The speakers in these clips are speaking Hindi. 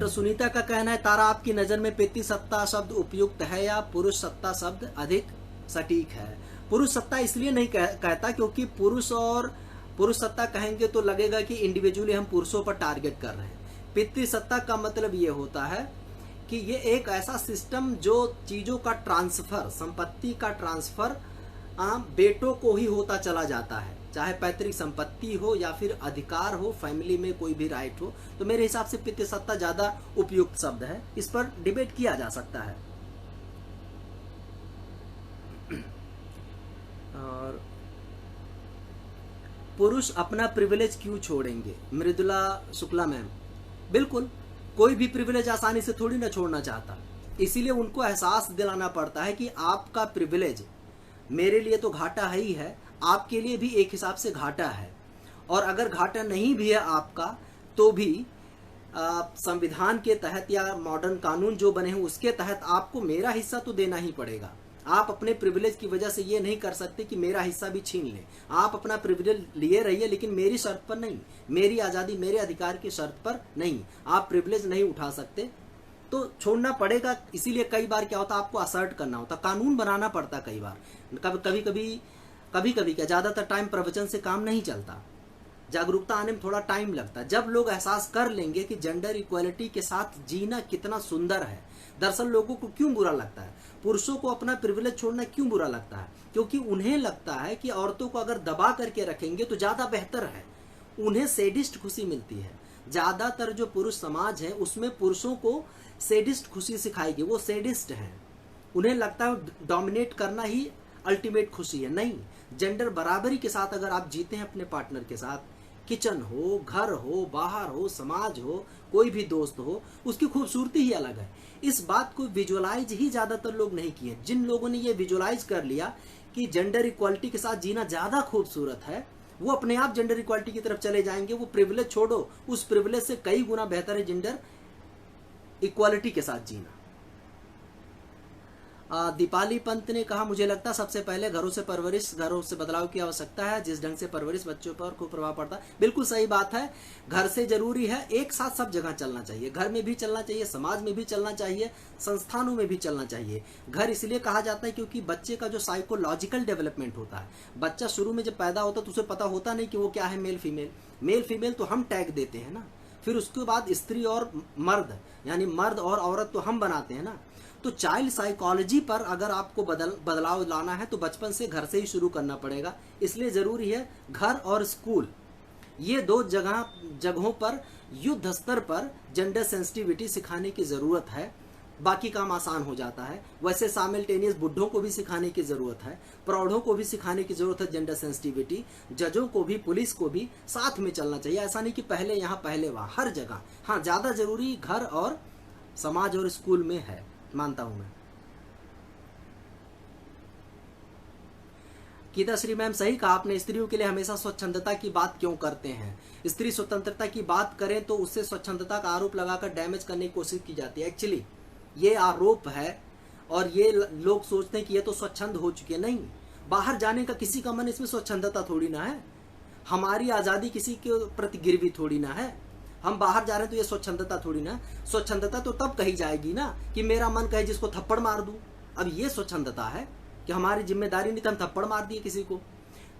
डॉक्टर सुनीता का कहना है, तारा आपकी नज़र में पितृसत्ता शब्द उपयुक्त है या पुरुष सत्ता शब्द अधिक सटीक है? पुरुष सत्ता इसलिए नहीं कहता क्योंकि पुरुष सत्ता कहेंगे तो लगेगा कि इंडिविजुअली हम पुरुषों पर टारगेट कर रहे हैं। पितृसत्ता का मतलब ये होता है कि ये एक ऐसा सिस्टम जो चीज़ों का ट्रांसफ़र, संपत्ति का ट्रांसफ़र बेटों को ही होता चला जाता है, चाहे पैतृक संपत्ति हो या फिर अधिकार हो, फैमिली में कोई भी राइट हो। तो मेरे हिसाब से पितृसत्ता ज़्यादा उपयुक्त शब्द है, इस पर डिबेट किया जा सकता है। और पुरुष अपना प्रिविलेज क्यों छोड़ेंगे? मृदुला शुक्ला मैम, बिल्कुल, कोई भी प्रिविलेज आसानी से थोड़ी ना छोड़ना चाहता, इसीलिए उनको एहसास दिलाना पड़ता है कि आपका प्रिविलेज मेरे लिए तो घाटा है ही है, आपके लिए भी एक हिसाब से घाटा है। और अगर घाटा नहीं भी है आपका तो भी संविधान के तहत या मॉडर्न कानून जो बने हैं उसके तहत आपको मेरा हिस्सा तो देना ही पड़ेगा। आप अपने प्रिविलेज की वजह से ये नहीं कर सकते कि मेरा हिस्सा भी छीन लें। आप अपना प्रिविलेज लिए रहिए, लेकिन मेरी शर्त पर नहीं, मेरी आज़ादी मेरे अधिकार की शर्त पर नहीं। आप प्रिविलेज नहीं उठा सकते तो छोड़ना पड़ेगा। इसीलिए कई बार क्या होता है, आपको असर्ट करना होता, कानून बनाना पड़ता कई बार। कभी कभी क्या, ज़्यादातर टाइम प्रवचन से काम नहीं चलता, जागरूकता आने में थोड़ा टाइम लगता है। जब लोग एहसास कर लेंगे कि जेंडर इक्वालिटी के साथ जीना कितना सुंदर है। दरअसल लोगों को क्यों बुरा लगता है, पुरुषों को अपना प्रिविलेज छोड़ना क्यों बुरा लगता है? क्योंकि उन्हें लगता है कि औरतों को अगर दबा करके रखेंगे तो ज़्यादा बेहतर है, उन्हें सैडिस्ट खुशी मिलती है। ज़्यादातर जो पुरुष समाज है उसमें पुरुषों को सैडिस्ट खुशी सिखाएगी, वो सैडिस्ट हैं, उन्हें लगता है डोमिनेट करना ही अल्टीमेट खुशी है। नहीं, जेंडर बराबरी के साथ अगर आप जीते हैं अपने पार्टनर के साथ, किचन हो, घर हो, बाहर हो, समाज हो, कोई भी दोस्त हो, उसकी खूबसूरती ही अलग है। इस बात को विजुअलाइज ही ज़्यादातर लोग नहीं किए। जिन लोगों ने ये विजुअलाइज कर लिया कि जेंडर इक्वालिटी के साथ जीना ज़्यादा खूबसूरत है, वो अपने आप जेंडर इक्वालिटी की तरफ चले जाएंगे। वो प्रिविलेज छोड़ो, उस प्रिविलेज से कई गुना बेहतर है जेंडर इक्वालिटी के साथ जीना। दीपाली पंत ने कहा, मुझे लगता है सबसे पहले घरों से बदलाव की आवश्यकता है। जिस ढंग से परवरिश बच्चों पर खूब प्रभाव पड़ता है। बिल्कुल सही बात है, घर से जरूरी है, एक साथ सब जगह चलना चाहिए। घर में भी चलना चाहिए, समाज में भी चलना चाहिए, संस्थानों में भी चलना चाहिए। घर इसलिए कहा जाता है क्योंकि बच्चे का जो साइकोलॉजिकल डेवलपमेंट होता है, बच्चा शुरू में जब पैदा होता है तो उसे पता होता नहीं कि वो क्या है, मेल फीमेल तो हम टैग देते हैं ना, फिर उसके बाद स्त्री और मर्द, यानी मर्द और औरत तो हम बनाते हैं ना। तो चाइल्ड साइकोलॉजी पर अगर आपको बदलाव लाना है तो बचपन से, घर से ही शुरू करना पड़ेगा। इसलिए ज़रूरी है घर और स्कूल, ये दो जगहों पर युद्ध स्तर पर जेंडर सेंसिटिविटी सिखाने की ज़रूरत है। बाकी काम आसान हो जाता है। वैसे साइमल्टेनियस बुढ़ों को भी सिखाने की ज़रूरत है, प्रौढ़ों को भी सिखाने की ज़रूरत है जेंडर सेंसिटिविटी, जजों को भी, पुलिस को भी साथ में चलना चाहिए। ऐसा नहीं कि पहले यहाँ पहले वहाँ, हर जगह। हाँ, ज़्यादा ज़रूरी घर और समाज और स्कूल में है, मानता हूं मैं। गीता श्री मैम, सही कहा आपने, स्त्रियों के लिए हमेशा स्वच्छंदता की बात क्यों करते हैं? स्त्री स्वतंत्रता की बात करें तो उससे स्वच्छंदता का आरोप लगाकर डैमेज करने की कोशिश की जाती है। एक्चुअली ये आरोप है और ये लोग सोचते हैं कि ये तो स्वच्छंद हो चुके। नहीं, बाहर जाने का किसी का मन, इसमें स्वच्छंदता थोड़ी ना है। हमारी आज़ादी किसी के प्रति गिरवी थोड़ी ना है। हम बाहर जा रहे हैं तो ये स्वच्छंदता थोड़ी ना। स्वच्छंदता तो तब कही जाएगी ना कि मेरा मन कहे जिसको थप्पड़ मार दूं। अब ये स्वच्छंदता है कि हमारी जिम्मेदारी नहीं तो हम थप्पड़ मार दिए किसी को।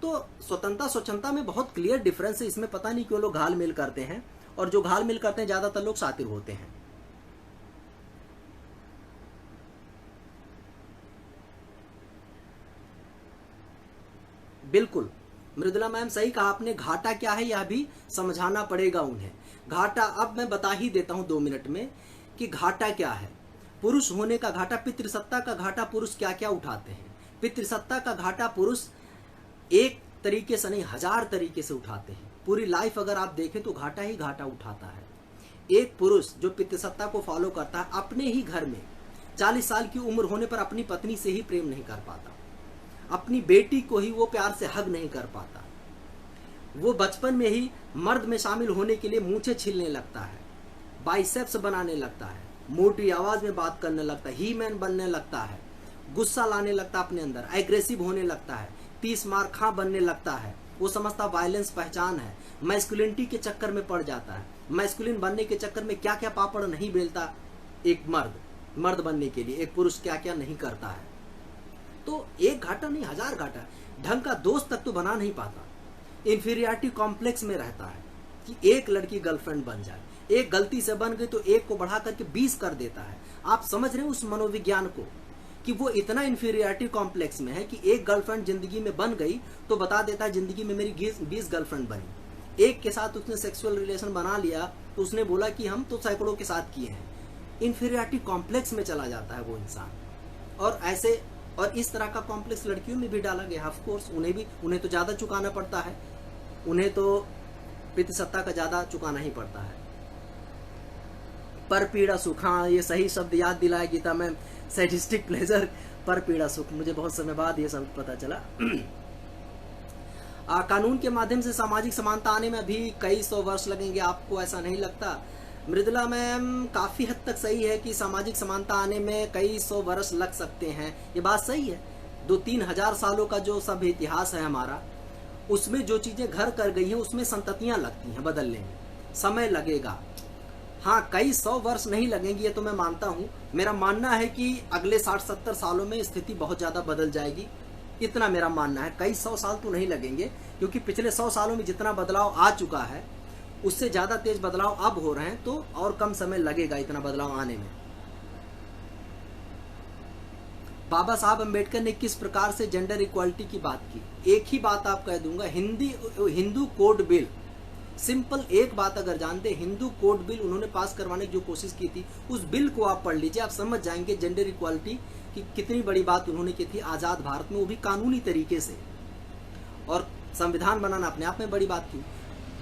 तो स्वच्छंदता में बहुत क्लियर डिफरेंस है। इसमें पता नहीं क्यों लोग घाल मेल करते हैं, और जो घाल मेल करते हैं ज़्यादातर लोग शातिर होते हैं। बिल्कुल मृदुला मैम, सही कहा आपने। घाटा क्या है यह भी समझाना पड़ेगा उन्हें। घाटा अब मैं बता ही देता हूं 2 मिनट में कि घाटा क्या है। पुरुष होने का घाटा, पितृसत्ता का घाटा पुरुष क्या क्या उठाते हैं। पितृसत्ता का घाटा पुरुष एक तरीके से नहीं, 1000 तरीके से उठाते हैं। पूरी लाइफ अगर आप देखें तो घाटा ही घाटा उठाता है। एक पुरुष जो पितृसत्ता को फॉलो करता है, अपने ही घर में 40 साल की उम्र होने पर अपनी पत्नी से ही प्रेम नहीं कर पाता, अपनी बेटी को ही वो प्यार से हग नहीं कर पाता। वो बचपन में ही मर्द में शामिल होने के लिए मूंछें छीलने लगता है, बाइसेप्स बनाने लगता है, मोटी आवाज में बात करने लगता है, ही मैन बनने लगता है, गुस्सा लाने लगता है अपने अंदर, एग्रेसिव होने लगता है, 30 मार खां बनने लगता है। वो समझता वायलेंस पहचान है, मैस्कुलिनिटी के चक्कर में पड़ जाता है। मैस्कुलिन बनने के चक्कर में क्या क्या पापड़ नहीं बेलता एक मर्द बनने के लिए, एक पुरुष क्या क्या नहीं करता है। तो एक घाटा नहीं, 1000 घाटा। ढंग का दोस्त तक तो बना नहीं पाता, इंफीरियरिटी कॉम्प्लेक्स में रहता है कि एक लड़की गर्लफ्रेंड बन जाए, एक गलती से बन गई तो एक को बढ़ा करके 20 कर देता है। आप समझ रहे हैं उस मनोविज्ञान को, कि वो इतना इंफीरियरिटी कॉम्प्लेक्स में है कि एक गर्लफ्रेंड जिंदगी में बन गई तो बता देता है जिंदगी में मेरी 20 गर्लफ्रेंड बनी। एक के साथ उसने सेक्सुअल रिलेशन बना लिया तो उसने बोला कि हम तो सैकड़ों के साथ किए हैं। इंफीरियरिटी कॉम्प्लेक्स में चला जाता है वो इंसान। और ऐसे और इस तरह का कॉम्प्लेक्स लड़कियों में भी डाला गया। ऑफ कोर्स उन्हें तो ज्यादा चुकाना पड़ता है, उन्हें तो पितृसत्ता का ज्यादा चुकाना ही पड़ता है। पर पीड़ा सुख, हाँ ये सही शब्द याद दिलाया गीता मैम, सैडिस्टिक प्लेजर, पर पीड़ा सुख, मुझे बहुत समय बाद ये सब पता चला। कानून के माध्यम से सामाजिक समानता आने में अभी कई 100 वर्ष लगेंगे, आपको ऐसा नहीं लगता? मृदुला मैम काफी हद तक सही है कि सामाजिक समानता आने में कई 100 वर्ष लग सकते हैं, ये बात सही है। 2-3 हजार सालों का जो सब इतिहास है हमारा, उसमें जो चीजें घर कर गई हैं उसमें संततियां लगती हैं बदलने में, समय लगेगा। हाँ कई 100 वर्ष नहीं लगेंगी, ये तो मैं मानता हूँ। मेरा मानना है कि अगले 60-70 सालों में स्थिति बहुत ज्यादा बदल जाएगी, इतना मेरा मानना है। कई 100 साल तो नहीं लगेंगे, क्योंकि पिछले 100 सालों में जितना बदलाव आ चुका है उससे ज्यादा तेज बदलाव अब हो रहे हैं, तो और कम समय लगेगा इतना बदलाव आने में। बाबा साहब अम्बेडकर ने किस प्रकार से जेंडर इक्वालिटी की बात की? एक ही बात आप कह दूंगा, हिंदू कोड बिल। सिंपल एक बात अगर जानते, हिंदू कोड बिल उन्होंने पास करवाने की जो कोशिश की थी, उस बिल को आप पढ़ लीजिए, आप समझ जाएंगे जेंडर इक्वालिटी की कितनी बड़ी बात उन्होंने की थी आजाद भारत में, वो भी कानूनी तरीके से। और संविधान बनाना अपने आप में बड़ी बात थी।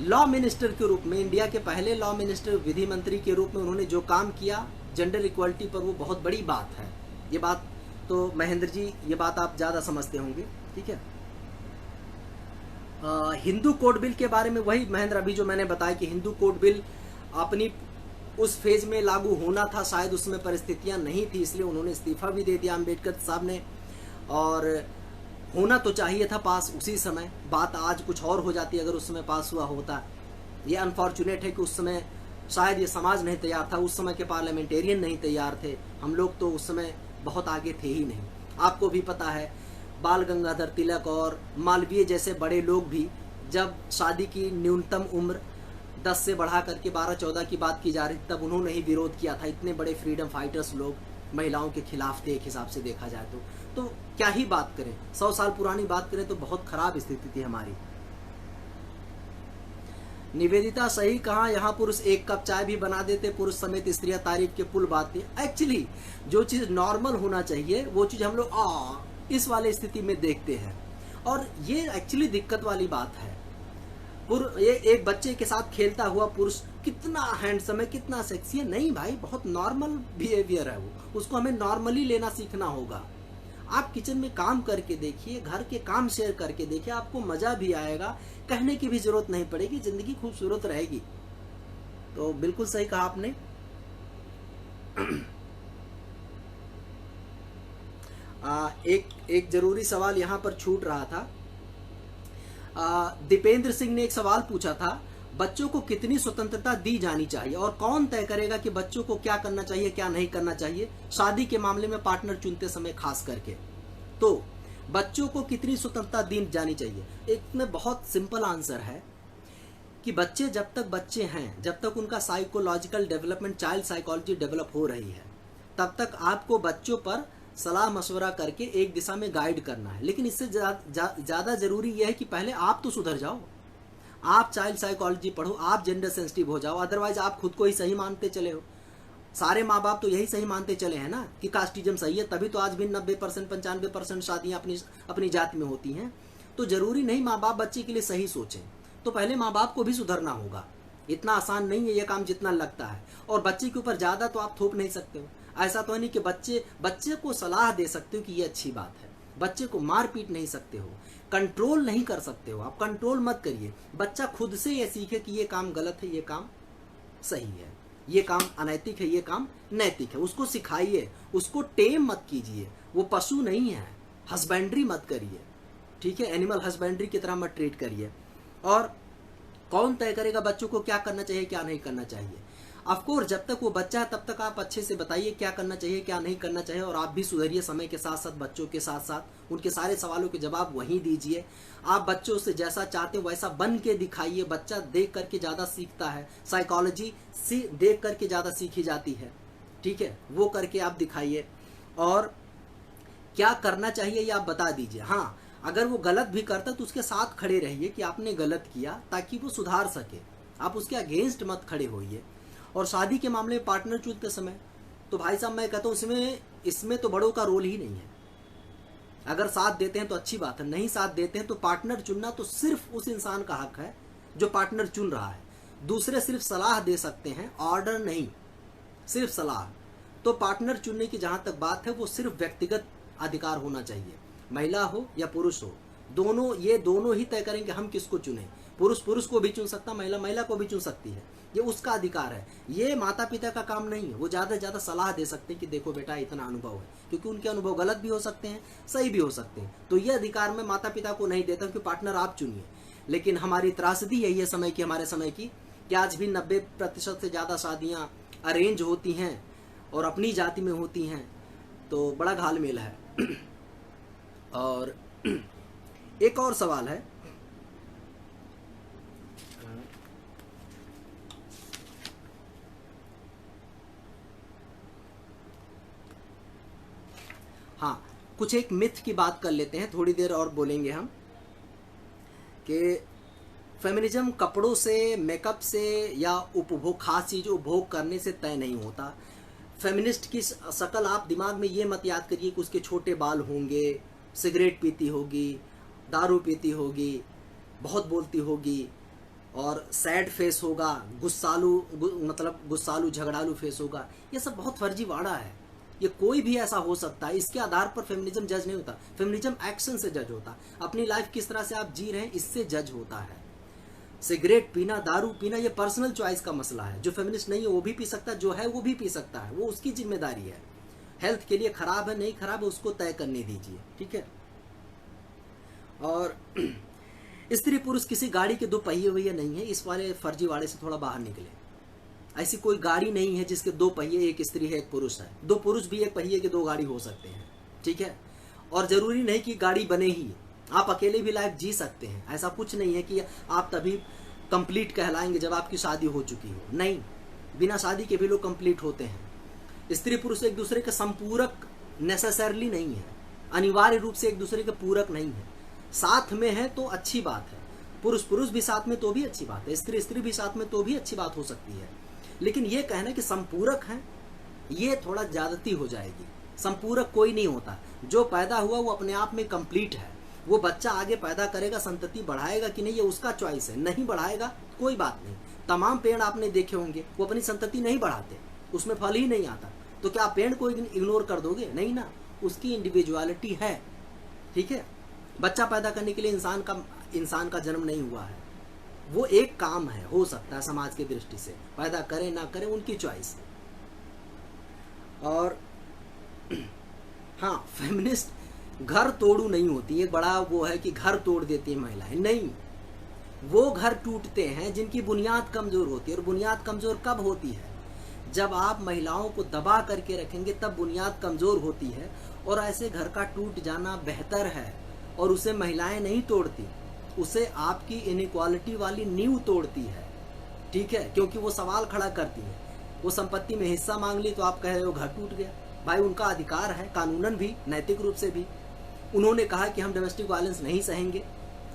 लॉ मिनिस्टर के रूप में, इंडिया के पहले लॉ मिनिस्टर, विधि मंत्री के रूप में उन्होंने जो काम किया जेंडर इक्वालिटी पर, वो बहुत बड़ी बात है। ये बात तो महेंद्र जी, ये बात आप ज्यादा समझते होंगे, ठीक है। हिंदू कोड बिल के बारे में वही महेंद्र अभी जो मैंने बताया कि हिंदू कोड बिल अपनी उस फेज में लागू होना था, शायद उसमें परिस्थितियां नहीं थी, इसलिए उन्होंने इस्तीफा भी दे दिया अम्बेडकर साहब ने। और होना तो चाहिए था पास उसी समय, बात आज कुछ और हो जाती अगर उस समय पास हुआ होता। ये अनफॉर्चुनेट है कि उस समय शायद ये समाज नहीं तैयार था, उस समय के पार्लियामेंटेरियन नहीं तैयार थे, हम लोग तो उस समय बहुत आगे थे ही नहीं। आपको भी पता है बाल गंगाधर तिलक और मालवीय जैसे बड़े लोग भी जब शादी की न्यूनतम उम्र 10 से बढ़ा करके 12-14 की बात की जा रही, तब उन्होंने ही विरोध किया था। इतने बड़े फ्रीडम फाइटर्स लोग महिलाओं के खिलाफ थे एक हिसाब से देखा जाए तो क्या ही बात करें, 100 साल पुरानी बात करें तो बहुत खराब स्थिति थी हमारी। निवेदिता सही कहा, यहाँ पुरुष 1 कप चाय भी बना देते, पुरुष समेत स्त्रियां तारीफ के पुल बातें। एक्चुअली जो चीज नॉर्मल होना चाहिए वो चीज हम लोग इस वाले स्थिति में देखते हैं, और ये एक्चुअली दिक्कत वाली बात है। ये एक बच्चे के साथ खेलता हुआ पुरुष कितना हैंडसम है, कितना सेक्सी है, नहीं भाई, बहुत नॉर्मल बिहेवियर है वो, उसको हमें नॉर्मली लेना सीखना होगा। आप किचन में काम करके देखिए, घर के काम शेयर करके देखिए, आपको मजा भी आएगा, कहने की भी जरूरत नहीं पड़ेगी, जिंदगी खूबसूरत रहेगी। तो बिल्कुल सही कहा आपने। एक जरूरी सवाल यहाँ पर छूट रहा था। दीपेंद्र सिंह ने एक सवाल पूछा था, बच्चों को कितनी स्वतंत्रता दी जानी चाहिए और कौन तय करेगा कि बच्चों को क्या करना चाहिए क्या नहीं करना चाहिए, शादी के मामले में पार्टनर चुनते समय खास करके। तो बच्चों को कितनी स्वतंत्रता दी जानी चाहिए, एक में बहुत सिंपल आंसर है कि बच्चे जब तक बच्चे हैं, जब तक उनका psychological development, child psychology develop हो रही है, तब तक आपको बच्चों पर सलाह मशवरा करके एक दिशा में गाइड करना है। लेकिन इससे ज्यादा जरूरी यह है कि पहले आप तो सुधर जाओ, आप चाइल्ड साइकोलॉजी पढ़ो, आप जेंडर सेंसिटिव हो जाओ, अदरवाइज आप खुद को ही सही मानते चले हो। सारे माँ बाप तो यही सही मानते चले हैं ना कि कास्टिज्म सही है, तभी तो आज भी 90% 95% शादियां अपनी जाति में होती हैं। तो जरूरी नहीं माँ बाप बच्चे के लिए सही सोचें, तो पहले माँ बाप को भी सुधरना होगा। इतना आसान नहीं है ये काम जितना लगता है, और बच्चे के ऊपर ज्यादा तो आप थोप नहीं सकते हो। ऐसा तो नहीं कि बच्चे को सलाह दे सकते हो कि ये अच्छी बात है, बच्चे को मार पीट नहीं सकते हो, कंट्रोल नहीं कर सकते हो, आप कंट्रोल मत करिए। बच्चा खुद से ये सीखे कि ये काम गलत है, ये काम सही है, ये काम अनैतिक है, ये काम नैतिक है, उसको सिखाइए, उसको टेम मत कीजिए। वो पशु नहीं है, हस्बेंड्री मत करिए, ठीक है, एनिमल हस्बेंड्री की तरह मत ट्रीट करिए। और कौन तय करेगा बच्चों को क्या करना चाहिए क्या नहीं करना चाहिए? ऑफ कोर्स जब तक वो बच्चा है तब तक आप अच्छे से बताइए क्या करना चाहिए क्या नहीं करना चाहिए, और आप भी सुधरिए समय के साथ साथ, बच्चों के साथ साथ उनके सारे सवालों के जवाब वहीं दीजिए। आप बच्चों से जैसा चाहते हो वैसा बन के दिखाइए। बच्चा देख करके ज़्यादा सीखता है, साइकोलॉजी देख करके ज़्यादा सीखी जाती है, ठीक है, वो करके आप दिखाइए। और क्या करना चाहिए ये आप बता दीजिए। हाँ, अगर वो गलत भी करता तो उसके साथ खड़े रहिए कि आपने गलत किया, ताकि वो सुधार सके। आप उसके अगेंस्ट मत खड़े होइए। और शादी के मामले में पार्टनर चुनते समय तो भाई साहब मैं कहता हूँ इसमें तो बड़ों का रोल ही नहीं है। अगर साथ देते हैं तो अच्छी बात है, नहीं साथ देते हैं तो पार्टनर चुनना तो सिर्फ उस इंसान का हक है जो पार्टनर चुन रहा है। दूसरे सिर्फ सलाह दे सकते हैं, ऑर्डर नहीं, सिर्फ सलाह। तो पार्टनर चुनने की जहां तक बात है वो सिर्फ व्यक्तिगत अधिकार होना चाहिए, महिला हो या पुरुष हो, दोनों ही तय करेंगे हम किसको चुने। पुरुष को भी चुन सकता, महिला को भी चुन सकती है, ये उसका अधिकार है। ये माता पिता का काम नहीं है। वो ज़्यादा से ज़्यादा सलाह दे सकते हैं कि देखो बेटा इतना अनुभव है, क्योंकि उनके अनुभव गलत भी हो सकते हैं, सही भी हो सकते हैं। तो ये अधिकार मैं माता पिता को नहीं देता कि पार्टनर आप चुनिए। लेकिन हमारी त्रासदी यही है हमारे समय की कि आज भी 90% से ज़्यादा शादियाँ अरेंज होती हैं और अपनी जाति में होती हैं, तो बड़ा घालमेल है। और एक और सवाल है, हाँ, कुछ एक मिथ की बात कर लेते हैं, थोड़ी देर और बोलेंगे हम कि फेमिनिज्म कपड़ों से, मेकअप से या उपभोग, खास चीज उपभोग करने से तय नहीं होता। फेमिनिस्ट की शक्ल आप दिमाग में ये मत याद करिए कि उसके छोटे बाल होंगे, सिगरेट पीती होगी, दारू पीती होगी, बहुत बोलती होगी और सैड फेस होगा, गुस्सालू झगड़ालू फेस होगा। ये सब बहुत फर्जीवाड़ा है। ये कोई भी ऐसा हो सकता है, इसके आधार पर फेमिनिज्म जज नहीं होता। फेमिनिज्म एक्शन से जज होता, अपनी लाइफ किस तरह से आप जी रहे हैं इससे जज होता है। सिगरेट पीना, दारू पीना, ये पर्सनल चॉइस का मसला है। जो फेमिनिस्ट नहीं है वो भी पी सकता है, जो है वो भी पी सकता है, वो उसकी जिम्मेदारी है। हेल्थ के लिए खराब है नहीं खराब है उसको तय करने दीजिए, ठीक है। और स्त्री पुरुष किसी गाड़ी के दो पहिए वहिए नहीं है, इस वाले फर्जीवाड़े से थोड़ा बाहर निकले। ऐसी कोई गाड़ी नहीं है जिसके दो पहिए, एक स्त्री है एक पुरुष है। दो पुरुष भी एक पहिए के दो गाड़ी हो सकते हैं, ठीक है। और जरूरी नहीं कि गाड़ी बने ही, आप अकेले भी लाइफ जी सकते हैं। ऐसा कुछ नहीं है कि आप तभी कंप्लीट कहलाएंगे जब आपकी शादी हो चुकी हो, नहीं, बिना शादी के भी लोग कंप्लीट होते हैं। स्त्री पुरुष एक दूसरे के संपूरक नेसेसरली नहीं है, अनिवार्य रूप से एक दूसरे के पूरक नहीं है। साथ में है तो अच्छी बात है, पुरुष भी साथ में तो भी अच्छी बात है, स्त्री भी साथ में तो भी अच्छी बात हो सकती है। लेकिन ये कहना कि संपूरक है, ये थोड़ा ज्यादती हो जाएगी। संपूरक कोई नहीं होता, जो पैदा हुआ वो अपने आप में कंप्लीट है। वो बच्चा आगे पैदा करेगा, संतति बढ़ाएगा कि नहीं ये उसका चॉइस है, नहीं बढ़ाएगा कोई बात नहीं। तमाम पेड़ आपने देखे होंगे वो अपनी संतति नहीं बढ़ाते, उसमें फल ही नहीं आता, तो क्या आप पेड़ को इग्नोर कर दोगे? नहीं ना, उसकी इंडिविजुअलिटी है, ठीक है। बच्चा पैदा करने के लिए इंसान का जन्म नहीं हुआ है, वो एक काम है, हो सकता है समाज की दृष्टि से पैदा करे ना करे उनकी चॉइस। और हाँ, फेमिनिस्ट घर तोड़ू नहीं होती, एक बड़ा वो है कि घर तोड़ देती है महिलाएं, नहीं, वो घर टूटते हैं जिनकी बुनियाद कमजोर होती है। और बुनियाद कमजोर कब होती है? जब आप महिलाओं को दबा करके रखेंगे तब बुनियाद कमजोर होती है। और ऐसे घर का टूट जाना बेहतर है, और उसे महिलाएं नहीं तोड़ती, उसे आपकी इनइक्वालिटी वाली नींव तोड़ती है, ठीक है। क्योंकि वो सवाल खड़ा करती है, वो संपत्ति में हिस्सा मांग ली तो आप कह रहे हो घर टूट गया। भाई उनका अधिकार है, कानूनन भी नैतिक रूप से भी। उन्होंने कहा कि हम डोमेस्टिक वायलेंस नहीं सहेंगे,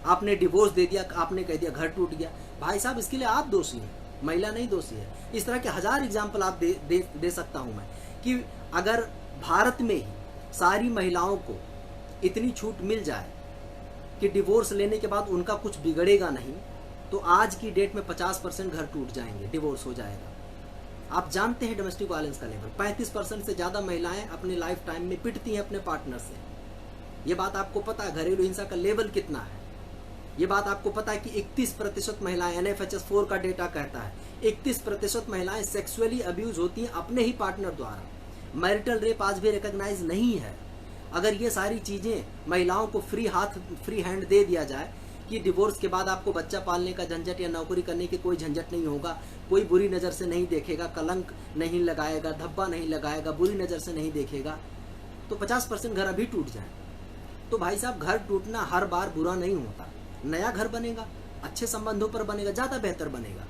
आपने डिवोर्स दे दिया, आपने कह दिया घर टूट गया। भाई साहब इसके लिए आप दोषी हैं, महिला नहीं दोषी है। इस तरह के हजार एग्जाम्पल आप दे सकता हूं मैं कि अगर भारत में ही सारी महिलाओं को इतनी छूट मिल जाए कि डिवोर्स लेने के बाद उनका कुछ बिगड़ेगा नहीं, तो आज की डेट में 50% घर टूट जाएंगे, डिवोर्स हो जाएगा। आप जानते हैं डोमेस्टिक वायलेंस का लेवल 35% से ज्यादा महिलाएं अपने लाइफ टाइम में पिटती हैं अपने पार्टनर से। ये बात आपको पता है घरेलू हिंसा का लेवल कितना है? ये बात आपको पता है कि 31% महिलाएं, NFHS 4 का डेटा कहता है 31% महिलाएं सेक्सुअली अब्यूज होती हैं अपने ही पार्टनर द्वारा। मैरिटल रेप आज भी रिकॉग्नाइज नहीं है। अगर ये सारी चीजें महिलाओं को फ्री हैंड दे दिया जाए कि डिवोर्स के बाद आपको बच्चा पालने का झंझट या नौकरी करने की कोई झंझट नहीं होगा, कोई बुरी नज़र से नहीं देखेगा, कलंक नहीं लगाएगा, धब्बा नहीं लगाएगा, बुरी नज़र से नहीं देखेगा, तो 50% घर अभी टूट जाए। तो भाई साहब, घर टूटना हर बार बुरा नहीं होता। नया घर बनेगा, अच्छे संबंधों पर बनेगा, ज़्यादा बेहतर बनेगा।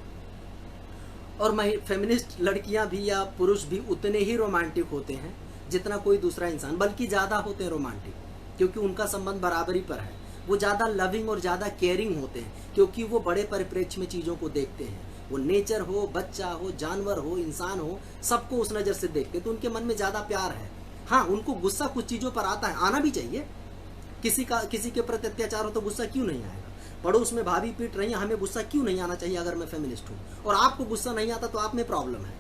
और फेमिनिस्ट लड़कियां भी या पुरुष भी उतने ही रोमांटिक होते हैं जितना कोई दूसरा इंसान, बल्कि ज़्यादा होते हैं रोमांटिक, क्योंकि उनका संबंध बराबरी पर है। वो ज़्यादा लविंग और ज़्यादा केयरिंग होते हैं, क्योंकि वो बड़े परिप्रेक्ष्य में चीज़ों को देखते हैं। वो नेचर हो, बच्चा हो, जानवर हो, इंसान हो, सबको उस नज़र से देखते हैं, तो उनके मन में ज़्यादा प्यार है। हाँ, उनको गुस्सा कुछ चीज़ों पर आता है, आना भी चाहिए। किसी के प्रति अत्याचार हो तो गुस्सा क्यों नहीं आएगा? पड़ोस में भाभी पीट रही है, हमें गुस्सा क्यों नहीं आना चाहिए? अगर मैं फेमिनिस्ट हूँ और आपको गुस्सा नहीं आता तो आप में प्रॉब्लम है।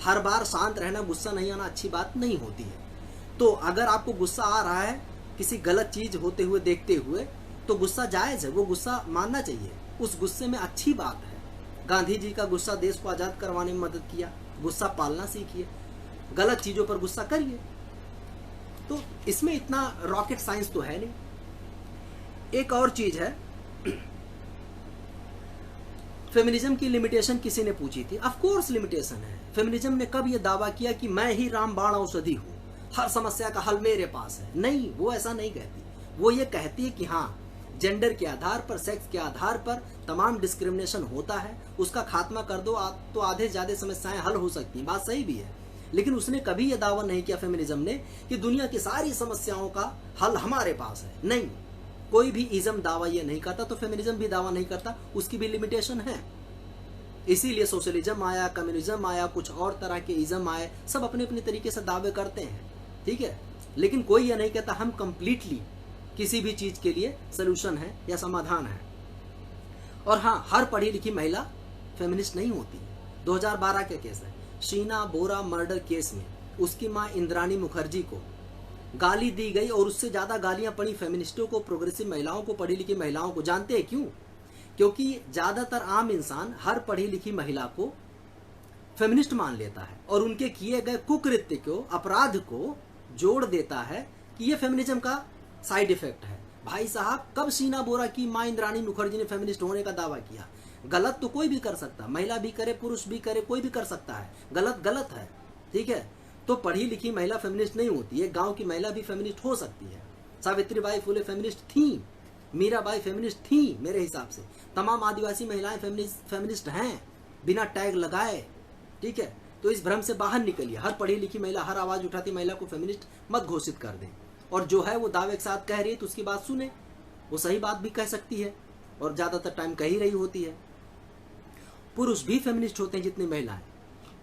हर बार शांत रहना, गुस्सा नहीं आना अच्छी बात नहीं होती है। तो अगर आपको गुस्सा आ रहा है किसी गलत चीज होते हुए देखते हुए, तो गुस्सा जायज है, वो गुस्सा मानना चाहिए। उस गुस्से में अच्छी बात है। गांधी जी का गुस्सा देश को आजाद करवाने में मदद किया, गुस्सा पालना सीखिए, गलत चीजों पर गुस्सा करिए। तो इसमें इतना रॉकेट साइंस तो है नहीं। एक और चीज है, फेमिनिज्म की लिमिटेशन किसी ने पूछी थी। ऑफ कोर्स लिमिटेशन है। फेमिनिज्म ने कब यह दावा किया कि मैं ही रामबाण औषधि हूं, हर समस्या का हल मेरे पास है? नहीं, वो ऐसा नहीं कहती। वो ये कहती है कि हाँ, जेंडर के आधार पर, सेक्स के आधार पर तमाम डिस्क्रिमिनेशन होता है, उसका खात्मा कर दो तो आधे ज्यादा समस्याएं हल हो सकती हैं। बात सही भी है, लेकिन उसने कभी यह दावा नहीं किया फेमिनिज्म ने कि दुनिया की सारी समस्याओं का हल हमारे पास है। नहीं, कोई भी इज्म दावा ये नहीं करता, तो फेमिनिज्म भी दावा नहीं करता, उसकी भी लिमिटेशन है। इसीलिए सोशलिज्म आया, कम्युनिज्म आया, कुछ और तरह के इज्म आए, सब अपने अपने तरीके से दावे करते हैं, ठीक है। लेकिन कोई ये नहीं कहता हम कंप्लीटली किसी भी चीज के लिए सोल्यूशन है या समाधान है। और हाँ, हर पढ़ी लिखी महिला फेमिनिस्ट नहीं होती। 2012 के केस है, शीना बोरा मर्डर केस में उसकी मां इंद्राणी मुखर्जी को गाली दी गई, और उससे ज्यादा गालियां पड़ी फेमिनिस्टों को, प्रोग्रेसिव महिलाओं को, पढ़ी लिखी महिलाओं को। जानते हैं क्यों? क्योंकि ज्यादातर आम इंसान हर पढ़ी लिखी महिला को फेमिनिस्ट मान लेता है और उनके किए गए कुकृत्य को, अपराध को जोड़ देता है कि ये फेमिनिज्म का साइड इफेक्ट है। भाई साहब, कब शीना बोरा की मां इंद्राणी मुखर्जी ने फेमिनिस्ट होने का दावा किया? गलत तो कोई भी कर सकता, महिला भी करे, पुरुष भी करे, कोई भी कर सकता है। गलत गलत है, ठीक है। तो पढ़ी लिखी महिला फेमिनिस्ट नहीं होती है, गांव की महिला भी फेमिनिस्ट हो सकती है। सावित्रीबाई फुले फेमिनिस्ट थी, मीराबाई फेमिनिस्ट थी मेरे हिसाब से। तमाम आदिवासी महिलाएं फेमिनिस्ट हैं, बिना टैग लगाए, ठीक है। तो इस भ्रम से बाहर निकलिए। हर पढ़ी लिखी महिला, हर आवाज उठाती महिला को फेमिनिस्ट मत घोषित कर दें। और जो है वो दावे के साथ कह रही है तो उसकी बात सुने, वो सही बात भी कह सकती है और ज्यादातर टाइम कह ही रही होती है। पुरुष भी फेमिनिस्ट होते हैं जितनी महिलाएं,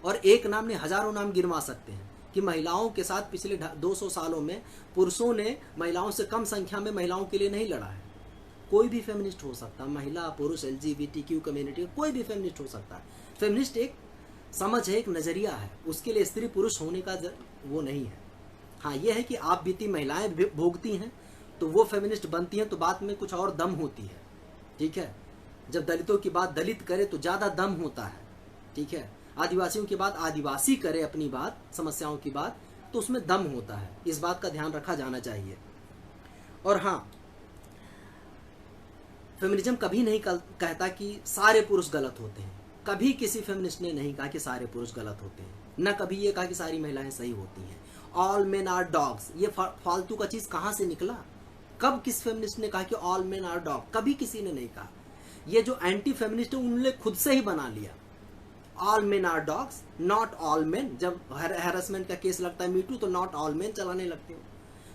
और एक नाम ने हजारों नाम गिनवा सकते हैं कि महिलाओं के साथ पिछले 200 सालों में पुरुषों ने महिलाओं से कम संख्या में महिलाओं के लिए नहीं लड़ा है। कोई भी फेमिनिस्ट हो सकता है, महिला, पुरुष, LGBTQ कम्युनिटी, कोई भी फेमिनिस्ट हो सकता है। फेमिनिस्ट एक समझ है, एक नजरिया है, उसके लिए स्त्री पुरुष होने का वो नहीं है। हाँ, ये है कि आप बीती महिलाएं भोगती हैं तो वो फेमिनिस्ट बनती हैं, तो बात में कुछ और दम होती है, ठीक है। जब दलितों की बात दलित करे तो ज्यादा दम होता है, ठीक है। आदिवासियों की बात आदिवासी करे अपनी बात, समस्याओं की बात, तो उसमें दम होता है। इस बात का ध्यान रखा जाना चाहिए। और हाँ, फेमिनिज्म कभी नहीं कहता कि सारे पुरुष गलत होते हैं। कभी किसी फेमिनिस्ट ने नहीं कहा कि सारे पुरुष गलत होते हैं, न कभी ये कहा कि सारी महिलाएं सही होती हैं। ऑल मेन आर डॉग्स, ये फालतू का चीज कहां से निकला? कब किस फेमिनिस्ट ने कहा कि ऑल मेन आर डॉग? कभी किसी ने नहीं कहा। ये जो एंटी फेमिनिस्ट है उन्होंने खुद से ही बना लिया। All men are dogs, not all men. जब हैरेसमेंट का केस लगता है मीटू, तो नॉट ऑल मेन चलाने लगते हो।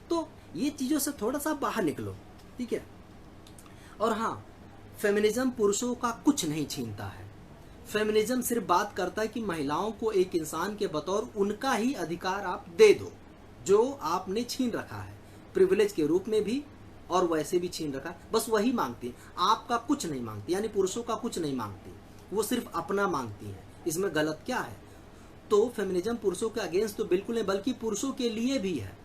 तो ये चीजों से थोड़ा सा बाहर निकलो, ठीक है। और हाँ, फेमिनिज्म पुरुषों का कुछ नहीं छीनता है। फेमिनिज्म सिर्फ बात करता है कि महिलाओं को एक इंसान के बतौर उनका ही अधिकार आप दे दो जो आपने छीन रखा है, प्रिविलेज के रूप में भी और वैसे भी छीन रखा। बस वही मांगती है, आपका कुछ नहीं मांगती, यानी पुरुषों का कुछ नहीं मांगती, वो सिर्फ अपना मांगती है। इसमें गलत क्या है? तो फेमिनिज्म पुरुषों के अगेंस्ट तो बिल्कुल नहीं, बल्कि पुरुषों के लिए भी है।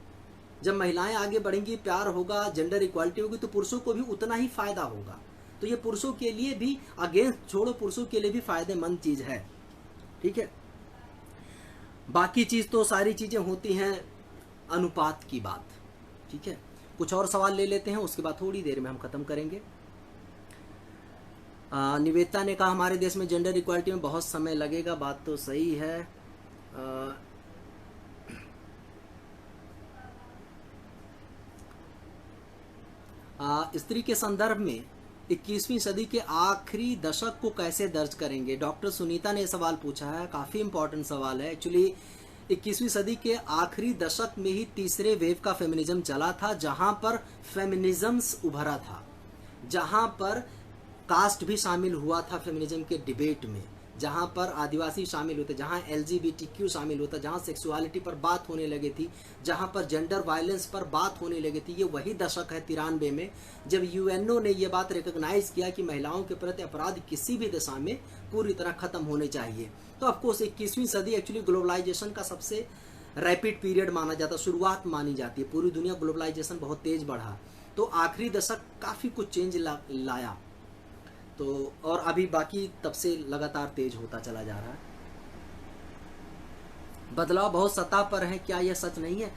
जब महिलाएं आगे बढ़ेंगी, प्यार होगा, जेंडर इक्वालिटी होगी, तो पुरुषों को भी उतना ही फायदा होगा। तो ये पुरुषों के लिए भी, अगेंस्ट छोड़ो, पुरुषों के लिए भी फायदेमंद चीज है, ठीक है। बाकी चीज तो सारी चीजें होती हैं अनुपात की बात, ठीक है। कुछ और सवाल ले लेते हैं, उसके बाद थोड़ी देर में हम खत्म करेंगे। निवेदिता ने कहा हमारे देश में जेंडर इक्वालिटी में बहुत समय लगेगा, बात तो सही है। स्त्री के संदर्भ में 21वीं सदी के आखिरी दशक को कैसे दर्ज करेंगे, डॉक्टर सुनीता ने सवाल पूछा है। काफ़ी इंपॉर्टेंट सवाल है। एक्चुअली 21वीं सदी के आखिरी दशक में ही तीसरे वेव का फेमिनिज्म चला था, जहां पर फेमिनिज्म्स उभरा था, जहां पर कास्ट भी शामिल हुआ था फेमिनिज्म के डिबेट में, जहां पर आदिवासी शामिल होते, जहां LGBTQ शामिल होता, जहां सेक्सुअलिटी पर बात होने लगी थी, जहां पर जेंडर वायलेंस पर बात होने लगी थी। ये वही दशक है 93 में, जब UNO ने ये बात रिकॉग्नाइज किया कि महिलाओं के प्रति अपराध किसी भी दिशा में पूरी तरह खत्म होने चाहिए। तो ऑफकोर्स 21वीं सदी एक्चुअली ग्लोबलाइजेशन का सबसे रैपिड पीरियड माना जाता है, शुरुआत मानी जाती है। पूरी दुनिया ग्लोबलाइजेशन बहुत तेज बढ़ा, तो आखिरी दशक काफ़ी कुछ चेंज लाया। तो और अभी बाकी तब से लगातार तेज होता चला जा रहा है। बदलाव बहुत सतह पर है, क्या यह सच नहीं है?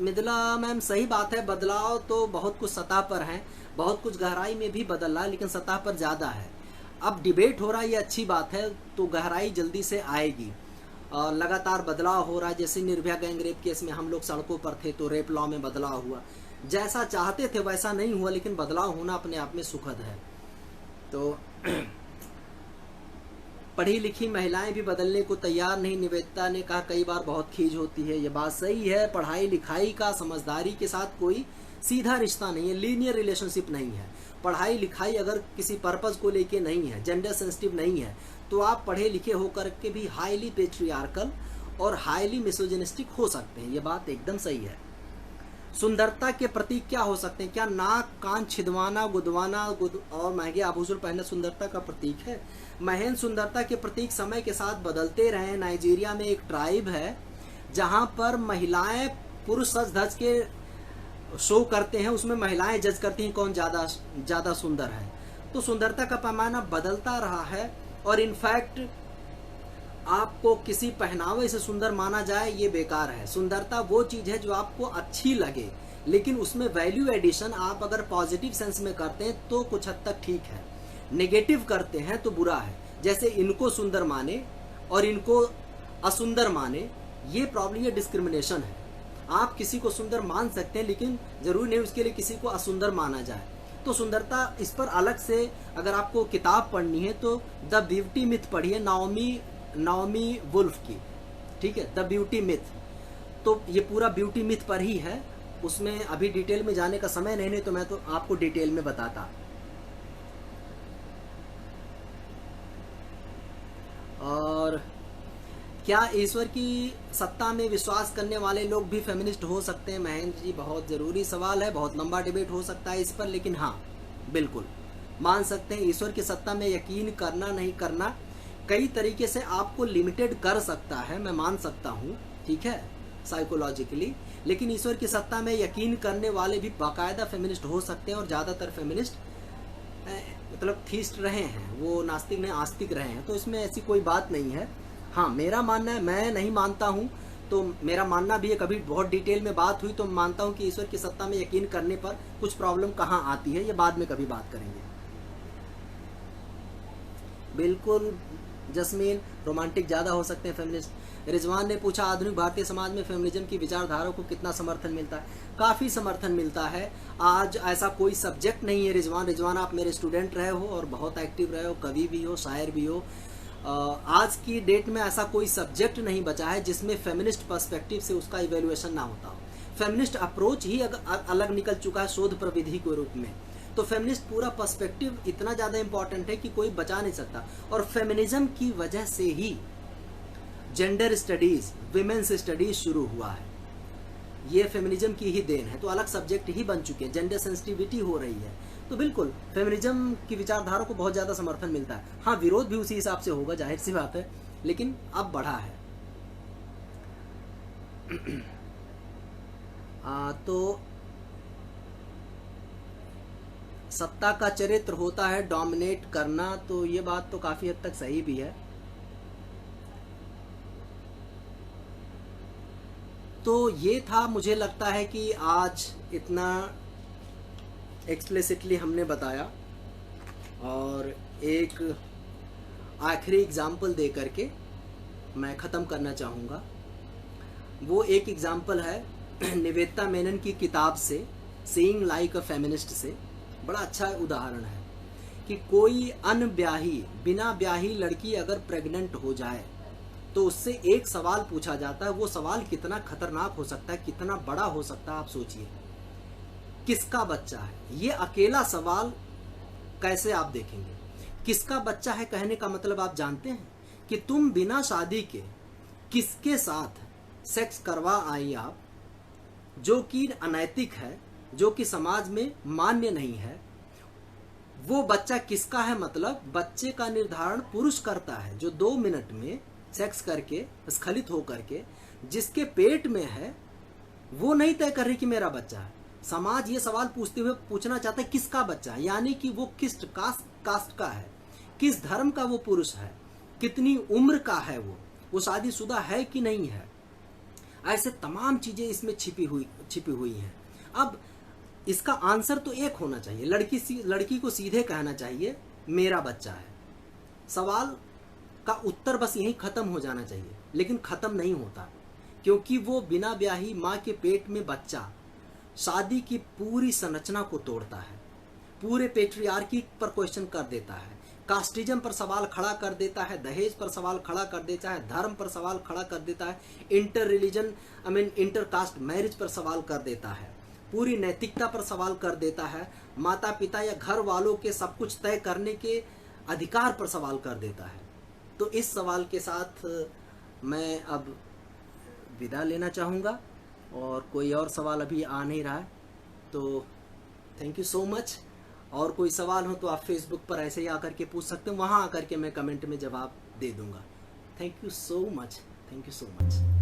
मृदुला मैम सही बात है, बदलाव तो बहुत कुछ सतह पर है, बहुत कुछ गहराई में भी बदल रहा है, लेकिन सतह पर ज़्यादा है। अब डिबेट हो रहा है, ये अच्छी बात है, तो गहराई जल्दी से आएगी। और लगातार बदलाव हो रहा है, जैसे निर्भया गैंग रेप केस में हम लोग सड़कों पर थे तो रेप लॉ में बदलाव हुआ। जैसा चाहते थे वैसा नहीं हुआ, लेकिन बदलाव होना अपने आप में सुखद है। तो पढ़ी लिखी महिलाएं भी बदलने को तैयार नहीं, निवेदिता ने कहा कई बार बहुत खीज होती है। ये बात सही है, पढ़ाई लिखाई का समझदारी के साथ कोई सीधा रिश्ता नहीं है, लीनियर रिलेशनशिप नहीं है। पढ़ाई लिखाई अगर किसी पर्पज को लेके नहीं है, जेंडर सेंसिटिव नहीं है, तो आप पढ़े लिखे होकर के भी हाईली पेट्रियार्कल और हाईली मिसोजिनिस्टिक हो सकते हैं। ये बात एकदम सही है। सुंदरता के प्रतीक क्या हो सकते हैं? क्या नाक कान छिदवाना गुदवाना और महंगे आभूषण पहनना सुंदरता का प्रतीक है? महन सुंदरता के प्रतीक समय के साथ बदलते रहे। नाइजीरिया में एक ट्राइब है जहां पर महिलाएं पुरुष सज धज के शो करते हैं, उसमें महिलाएं जज करती हैं कौन ज्यादा सुंदर है। तो सुंदरता का पैमाना बदलता रहा है, और इनफैक्ट आपको किसी पहनावे से सुंदर माना जाए ये बेकार है। सुंदरता वो चीज है जो आपको अच्छी लगे, लेकिन उसमें वैल्यू एडिशन आप अगर पॉजिटिव सेंस में करते हैं तो कुछ हद तक ठीक है, नेगेटिव करते हैं तो बुरा है। जैसे इनको सुंदर माने और इनको असुंदर माने, ये प्रॉब्लम, ये डिस्क्रिमिनेशन है। आप किसी को सुंदर मान सकते हैं, लेकिन जरूरी नहीं उसके लिए किसी को असुंदर माना जाए। तो सुंदरता, इस पर अलग से अगर आपको किताब पढ़नी है तो द ब्यूटी मिथ पढ़िए, नाओमी वुल्फ की, ठीक है, द ब्यूटी मिथ। तो ये पूरा ब्यूटी मिथ पर ही है, उसमें अभी डिटेल में जाने का समय नहीं तो मैं तो आपको डिटेल में बताता। और क्या ईश्वर की सत्ता में विश्वास करने वाले लोग भी फेमिनिस्ट हो सकते हैं? महेंद्र जी, बहुत जरूरी सवाल है, बहुत लंबा डिबेट हो सकता है इस पर, लेकिन हाँ बिल्कुल मान सकते हैं। ईश्वर की सत्ता में यकीन करना नहीं करना कई तरीके से आपको लिमिटेड कर सकता है, मैं मान सकता हूँ, ठीक है, साइकोलॉजिकली। लेकिन ईश्वर की सत्ता में यकीन करने वाले भी बाकायदा फेमिनिस्ट हो सकते हैं, और ज़्यादातर फेमिनिस्ट मतलब थीस्ट रहे हैं, वो नास्तिक नहीं आस्तिक रहे हैं, तो इसमें ऐसी कोई बात नहीं है। हाँ, मेरा मानना है, मैं नहीं मानता हूँ तो मेरा मानना भी है, कभी बहुत डिटेल में बात हुई तो मानता हूँ कि ईश्वर की सत्ता में यकीन करने पर कुछ प्रॉब्लम कहाँ आती है, ये बाद में कभी बात करेंगे। बिल्कुल जस्मीन, रोमांटिक ज़्यादा हो सकते हैं फेमिनिस्ट। रिजवान ने पूछा आधुनिक भारतीय समाज में फेमिनिज्म की विचारधारा को कितना समर्थन मिलता है? काफ़ी समर्थन मिलता है। आज ऐसा कोई सब्जेक्ट नहीं है रिजवान, आप मेरे स्टूडेंट रहे हो और बहुत एक्टिव रहे हो, कवि भी हो, शायर भी हो। आज की डेट में ऐसा कोई सब्जेक्ट नहीं बचा है जिसमें फेमिनिस्ट पर्सपेक्टिव से उसका इवेल्युएशन ना होता हो। फेमिनिस्ट अप्रोच ही अलग निकल चुका है शोध प्रविधि के रूप में। तो फेमिनिस्ट पूरा पर्सपेक्टिव इतना ज़्यादा इंपॉर्टेंट है कि कोई बचा नहीं सकता। और फेमिनिज्म की वजह से ही जेंडर स्टडीज, विमेंस स्टडीज शुरू हुआ है। ये फेमिनिज्म की ही देन है, तो अलग सब्जेक्ट ही बन चुके हैं, जेंडर सेंसिटिविटी हो रही है। तो बिल्कुल फेमिनिज्म की विचारधारा को बहुत ज़्यादा समर्थन मिलता है। हाँ, विरोध भी उसी हिसाब से होगा, जाहिर सी बात है, लेकिन अब बढ़ा है। तो सत्ता का चरित्र होता है डोमिनेट करना, तो ये बात तो काफ़ी हद तक सही भी है। तो ये था, मुझे लगता है कि आज इतना एक्सप्लिसिटली हमने बताया। और एक आखिरी एग्जाम्पल दे करके मैं ख़त्म करना चाहूँगा। वो एक एग्जाम्पल है निवेदिता मेनन की किताब से, सीइंग लाइक अ फेमिनिस्ट से। बड़ा अच्छा उदाहरण है कि कोई अनब्याही, बिना ब्याही लड़की अगर प्रेग्नेंट हो जाए तो उससे एक सवाल पूछा जाता है। वो सवाल कितना खतरनाक हो सकता है, कितना बड़ा हो सकता है, आप सोचिए। किसका बच्चा है? ये अकेला सवाल कैसे आप देखेंगे? किसका बच्चा है कहने का मतलब आप जानते हैं कि तुम बिना शादी के किसके साथ सेक्स करवा आई आप, जो कि अनैतिक है, जो कि समाज में मान्य नहीं है। वो बच्चा किसका है? मतलब बच्चे का निर्धारण पुरुष करता है, जो 2 मिनट में सेक्स करके स्खलित होकर के जिसके पेट में है, वो नहीं तय कर रही कि मेरा बच्चा है। समाज ये सवाल पूछते हुए पूछना चाहता है किसका बच्चा है, यानी कि वो किस कास्ट का है, किस धर्म का वो पुरुष है, कितनी उम्र का है, वो शादीशुदा है कि नहीं है। ऐसे तमाम चीजें इसमें छिपी हुई हैं। अब इसका आंसर तो एक होना चाहिए। लड़की को सीधे कहना चाहिए मेरा बच्चा है। सवाल का उत्तर बस यहीं खत्म हो जाना चाहिए, लेकिन खत्म नहीं होता, क्योंकि वो बिना ब्याही माँ के पेट में बच्चा शादी की पूरी संरचना को तोड़ता है, पूरे पेट्रियार्की पर क्वेश्चन कर देता है, कास्टिज्म पर सवाल खड़ा कर देता है, दहेज पर सवाल खड़ा कर देता है, धर्म पर सवाल खड़ा कर देता है, इंटर कास्ट मैरिज पर सवाल कर देता है, पूरी नैतिकता पर सवाल कर देता है, माता पिता या घर वालों के सब कुछ तय करने के अधिकार पर सवाल कर देता है। तो इस सवाल के साथ मैं अब विदा लेना चाहूँगा, और कोई और सवाल अभी आ नहीं रहा है, तो थैंक यू सो मच। और कोई सवाल हो तो आप फेसबुक पर ऐसे ही आकर के पूछ सकते हैं, वहाँ आकर के मैं कमेंट में जवाब दे दूँगा। Thank you so much, thank you so much.